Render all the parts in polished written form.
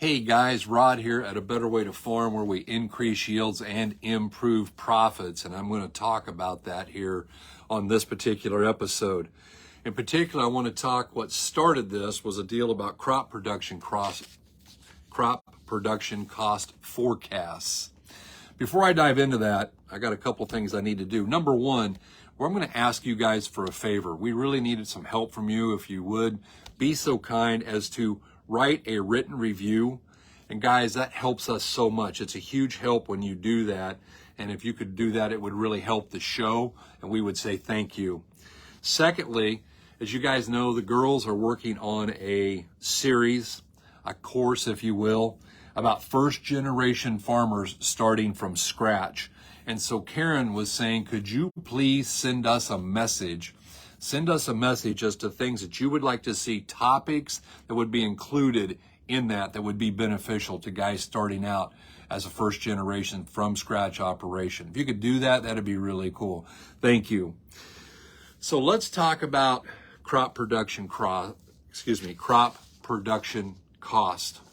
Hey guys, Rod here at A Better Way to Farm, where we increase yields and improve profits. And I'm going to talk about that here on this particular episode. In particular, I want to talk what started this was a deal about crop production cost forecasts. Before I dive into that, I got a couple things I need to do. Number one, I'm going to ask you guys for a favor. We really needed some help from you. If you would be so kind as to write a written review. And guys, that helps us so much. It's a huge help when you do that. And if you could do that, it would really help the show. And we would say thank you. Secondly, as you guys know, the girls are working on a series, a course, if you will, about first generation farmers starting from scratch. And so Karen was saying, could you please send us a message? Send us a message as to things that you would like to see, topics that would be included in that would be beneficial to guys starting out as a first generation from scratch operation. If you could do that, that'd be really cool. Thank you. So let's talk about crop production cost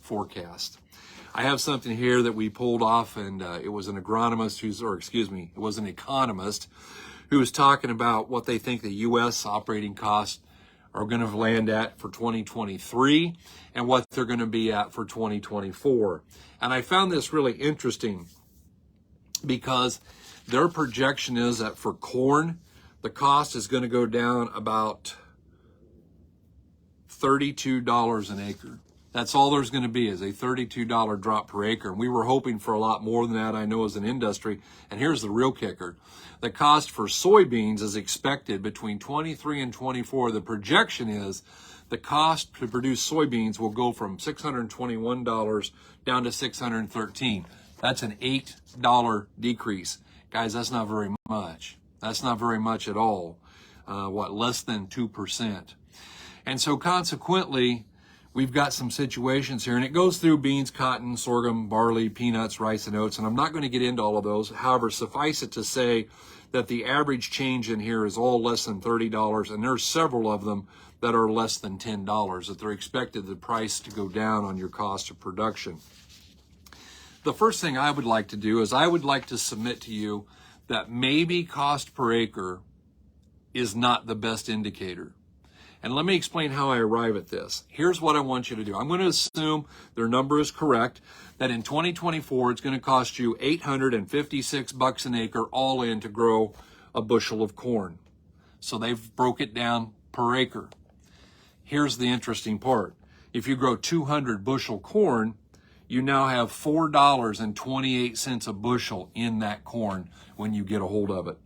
forecast. I have something here that we pulled off, and it was an economist who was talking about what they think the U.S. operating costs are going to land at for 2023 and what they're going to be at for 2024. And I found this really interesting because their projection is that for corn, the cost is going to go down about $32 an acre. That's all there's going to be, is a $32 drop per acre. And we were hoping for a lot more than that, I know, as an industry. And here's the real kicker. The cost for soybeans is expected between 23 and 24. The projection is the cost to produce soybeans will go from $621 down to $613. That's an $8 decrease. Guys, that's not very much. That's not very much at all. Less than 2%. And so consequently, we've got some situations here, and it goes through beans, cotton, sorghum, barley, peanuts, rice, and oats, and I'm not going to get into all of those. However, suffice it to say that the average change in here is all less than $30, and there's several of them that are less than $10, that they're expected the price to go down on your cost of production. The first thing I would like to do is I would like to submit to you that maybe cost per acre is not the best indicator. And let me explain how I arrive at this. Here's what I want you to do. I'm going to assume their number is correct, that in 2024, it's going to cost you $856 an acre all in to grow a bushel of corn. So they've broke it down per acre. Here's the interesting part. If you grow 200 bushel corn, you now have $4.28 a bushel in that corn when you get a hold of it.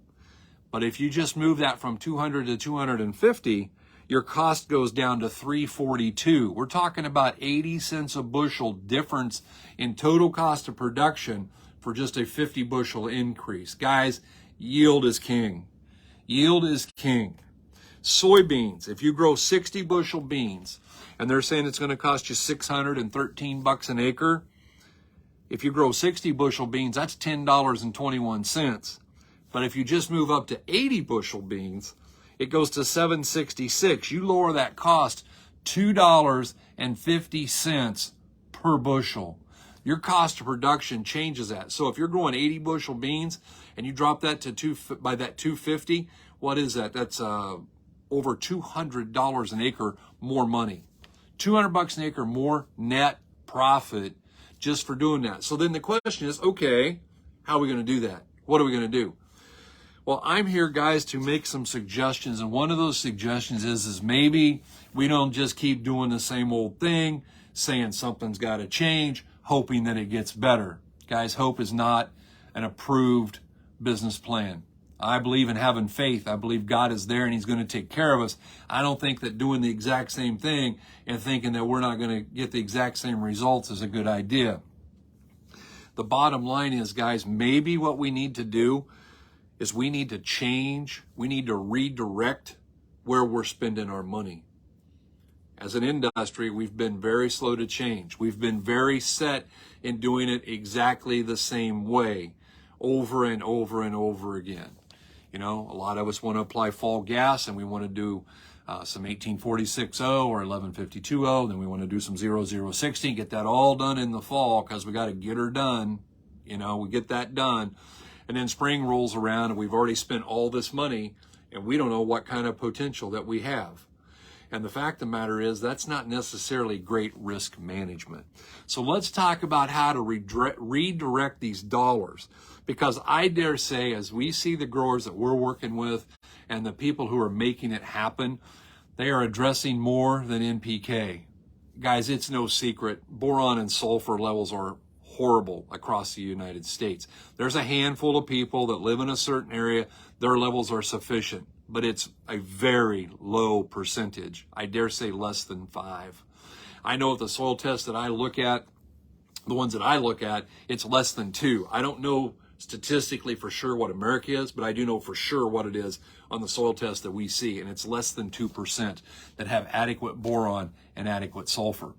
But if you just move that from 200 to 250, your cost goes down to $3.42. We're talking about 80 cents a bushel difference in total cost of production for just a 50 bushel increase. Guys, yield is king. Yield is king. Soybeans, if you grow 60 bushel beans, and they're saying it's going to cost you $613 an acre, if you grow 60 bushel beans, that's $10.21. But if you just move up to 80 bushel beans, it goes to $7.66. You lower that cost $2.50 per bushel. Your cost of production changes that. So if you're growing 80 bushel beans and you drop that to by that $2.50, what is that? That's over $200 an acre more money. $200 an acre more net profit just for doing that. So then the question is, okay, how are we going to do that? What are we going to do? Well, I'm here, guys, to make some suggestions, and one of those suggestions is maybe we don't just keep doing the same old thing, saying something's got to change, hoping that it gets better. Guys, hope is not an approved business plan. I believe in having faith. I believe God is there and He's going to take care of us. I don't think that doing the exact same thing and thinking that we're not going to get the exact same results is a good idea. The bottom line is, guys, maybe what we need to do is we need to change, we need to redirect where we're spending our money. As an industry, we've been very slow to change. We've been very set in doing it exactly the same way over and over and over again. You know, a lot of us want to apply fall gas and we want to do some 1846.0 or 1152.0. Then we want to do some 0060, get that all done in the fall because we got to get her done. You know, we get that done. And then spring rolls around and we've already spent all this money and we don't know what kind of potential that we have. And the fact of the matter is that's not necessarily great risk management. So let's talk about how to redirect these dollars. Because I dare say, as we see the growers that we're working with and the people who are making it happen, they are addressing more than NPK. Guys, it's no secret. Boron and sulfur levels are horrible across the United States. There's a handful of people that live in a certain area, their levels are sufficient, but it's a very low percentage. I dare say less than 5. I know at the soil tests that I look at, the ones that I look at, it's less than 2. I don't know statistically for sure what America is, but I do know for sure what it is on the soil test that we see, and it's less than 2% that have adequate boron and adequate sulfur.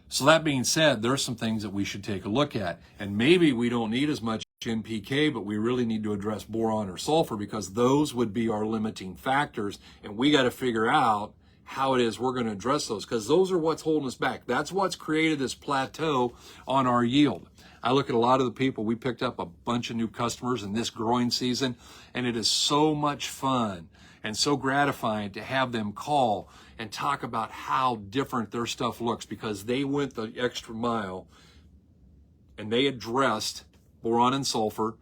So that being said, there's some things that we should take a look at, and maybe we don't need as much NPK, but we really need to address boron or sulfur because those would be our limiting factors, and we got to figure out how it is we're going to address those because those are what's holding us back. That's what's created this plateau on our yield. I look at a lot of the people, we picked up a bunch of new customers in this growing season, and it is so much fun and so gratifying to have them call and talk about how different their stuff looks because they went the extra mile and they addressed boron and sulfur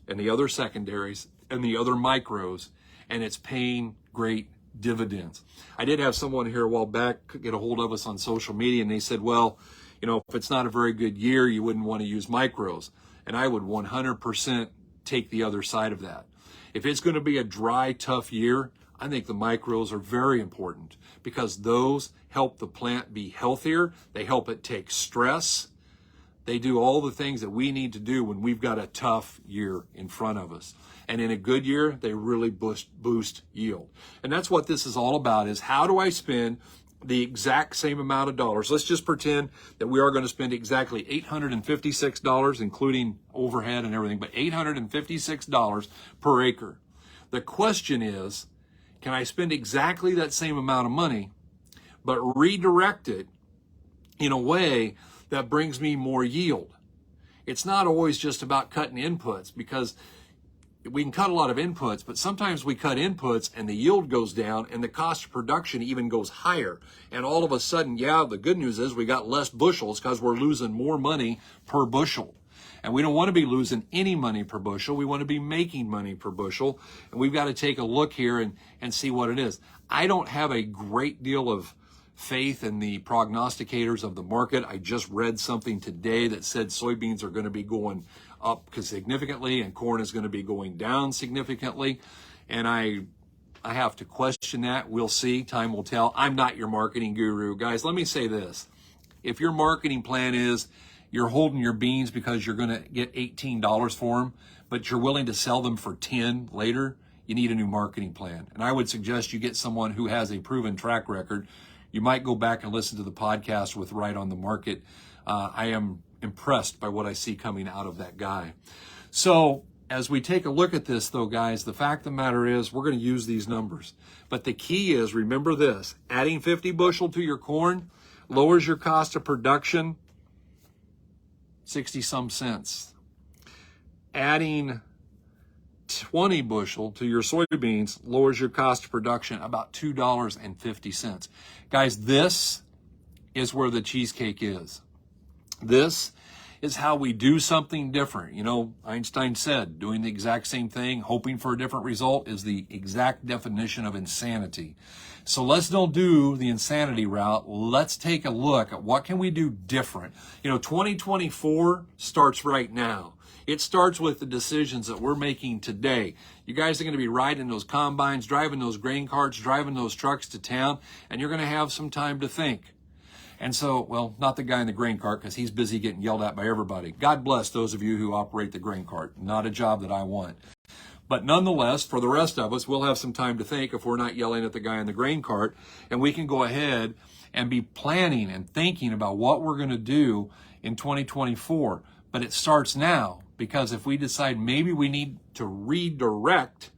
and the other secondaries and the other micros, and it's paying great dividends. I did have someone here a while back get a hold of us on social media, and they said, well, you know, if it's not a very good year, you wouldn't want to use micros. And I would 100% take the other side of that. If it's going to be a dry, tough year, I think the micros are very important because those help the plant be healthier. They help it take stress. They do all the things that we need to do when we've got a tough year in front of us. And in a good year, they really boost yield. And that's what this is all about, is how do I spend the exact same amount of dollars? Let's just pretend that we are going to spend exactly $856, including overhead and everything, but $856 per acre. The question is, can I spend exactly that same amount of money, but redirect it in a way that brings me more yield? It's not always just about cutting inputs, because we can cut a lot of inputs, but sometimes we cut inputs and the yield goes down and the cost of production even goes higher. And all of a sudden, yeah, the good news is we got less bushels because we're losing more money per bushel. And we don't want to be losing any money per bushel. We want to be making money per bushel. And we've got to take a look here and see what it is. I don't have a great deal of faith in the prognosticators of the market. I just read something today that said soybeans are going to be going up significantly and corn is going to be going down significantly. And I have to question that. We'll see. Time will tell. I'm not your marketing guru. Guys, let me say this. If your marketing plan is you're holding your beans because you're going to get $18 for them, but you're willing to sell them for $10 later, you need a new marketing plan. And I would suggest you get someone who has a proven track record. You might go back and listen to the podcast with Right on the Market. I am impressed by what I see coming out of that guy. So as we take a look at this, though, guys, the fact of the matter is we're going to use these numbers. But the key is, remember this, adding 50 bushel to your corn lowers your cost of production 60-some cents. Adding 20 bushel to your soybeans lowers your cost of production about $2.50. Guys, this is where the cheesecake is. This is how we do something different. You know, Einstein said, doing the exact same thing, hoping for a different result, is the exact definition of insanity. So let's don't do the insanity route. Let's take a look at what can we do different. You know, 2024 starts right now. It starts with the decisions that we're making today. You guys are going to be riding those combines, driving those grain carts, driving those trucks to town, and you're going to have some time to think. And so, well, not the guy in the grain cart, because he's busy getting yelled at by everybody. God bless those of you who operate the grain cart. Not a job that I want. But nonetheless, for the rest of us, we'll have some time to think if we're not yelling at the guy in the grain cart, and we can go ahead and be planning and thinking about what we're going to do in 2024. But it starts now, because if we decide maybe we need to redirect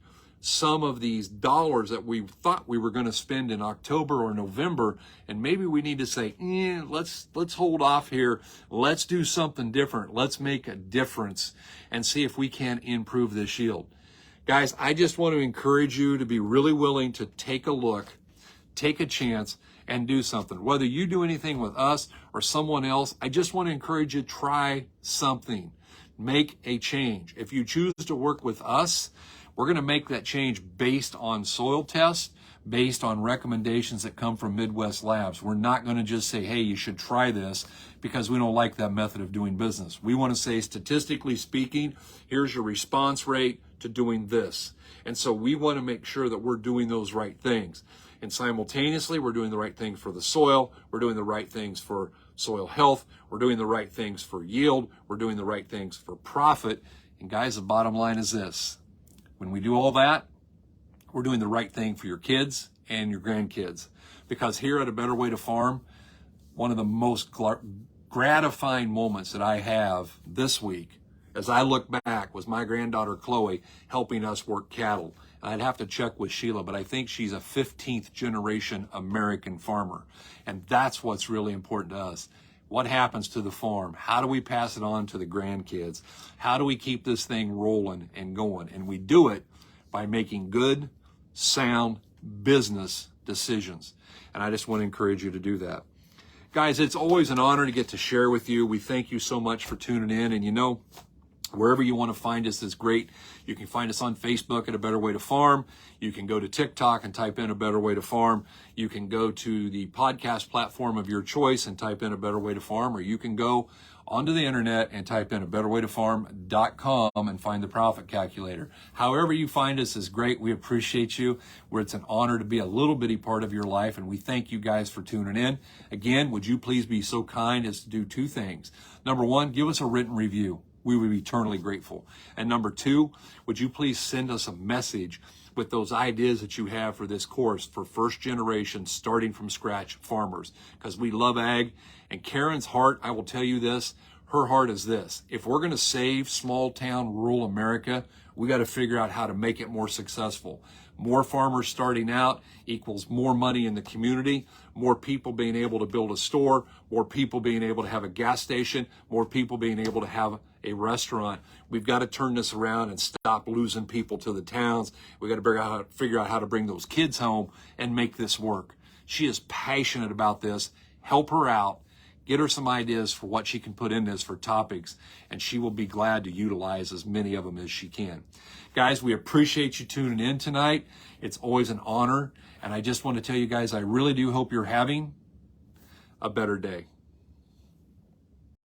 some of these dollars that we thought we were going to spend in October or November, and maybe we need to say, let's hold off here. Let's do something different. Let's make a difference and see if we can improve this yield. Guys, I just want to encourage you to be really willing to take a look, take a chance, and do something. Whether you do anything with us or someone else, I just want to encourage you to try something. Make a change. If you choose to work with us, we're going to make that change based on soil tests, based on recommendations that come from Midwest Labs. We're not going to just say, hey, you should try this because we don't like that method of doing business. We want to say, statistically speaking, here's your response rate to doing this. And so we want to make sure that we're doing those right things. And simultaneously, we're doing the right things for the soil. We're doing the right things for soil health. We're doing the right things for yield. We're doing the right things for profit. And guys, the bottom line is this. When we do all that, we're doing the right thing for your kids and your grandkids. Because here at A Better Way to Farm, one of the most gratifying moments that I have this week, as I look back, was my granddaughter Chloe helping us work cattle. I'd have to check with Sheila, but I think she's a 15th generation American farmer. And that's what's really important to us. What happens to the farm? How do we pass it on to the grandkids? How do we keep this thing rolling and going? And we do it by making good, sound business decisions. And I just want to encourage you to do that. Guys, it's always an honor to get to share with you. We thank you so much for tuning in. And you know, wherever you want to find us is great. You can find us on Facebook at A Better Way to Farm. You can go to TikTok and type in A Better Way to Farm. You can go to the podcast platform of your choice and type in A Better Way to Farm, or you can go onto the internet and type in abetterwaytofarm.com and find the profit calculator. However you find us is great. We appreciate you. It's an honor to be a little bitty part of your life, and we thank you guys for tuning in. Again, would you please be so kind as to do two things? Number one, give us a written review. We would be eternally grateful. And number two, would you please send us a message with those ideas that you have for this course for first generation starting from scratch farmers, because we love ag. And Karen's heart, I will tell you this, her heart is this: if we're going to save small town rural America, we got to figure out how to make it more successful. More farmers starting out equals more money in the community, more people being able to build a store, more people being able to have a gas station, more people being able to have a restaurant. We've got to turn this around and stop losing people to the towns. We've got to figure out how to bring those kids home and make this work. She is passionate about this. Help her out. Get her some ideas for what she can put in this for topics, and she will be glad to utilize as many of them as she can. Guys, we appreciate you tuning in tonight. It's always an honor, and I just want to tell you guys, I really do hope you're having a better day.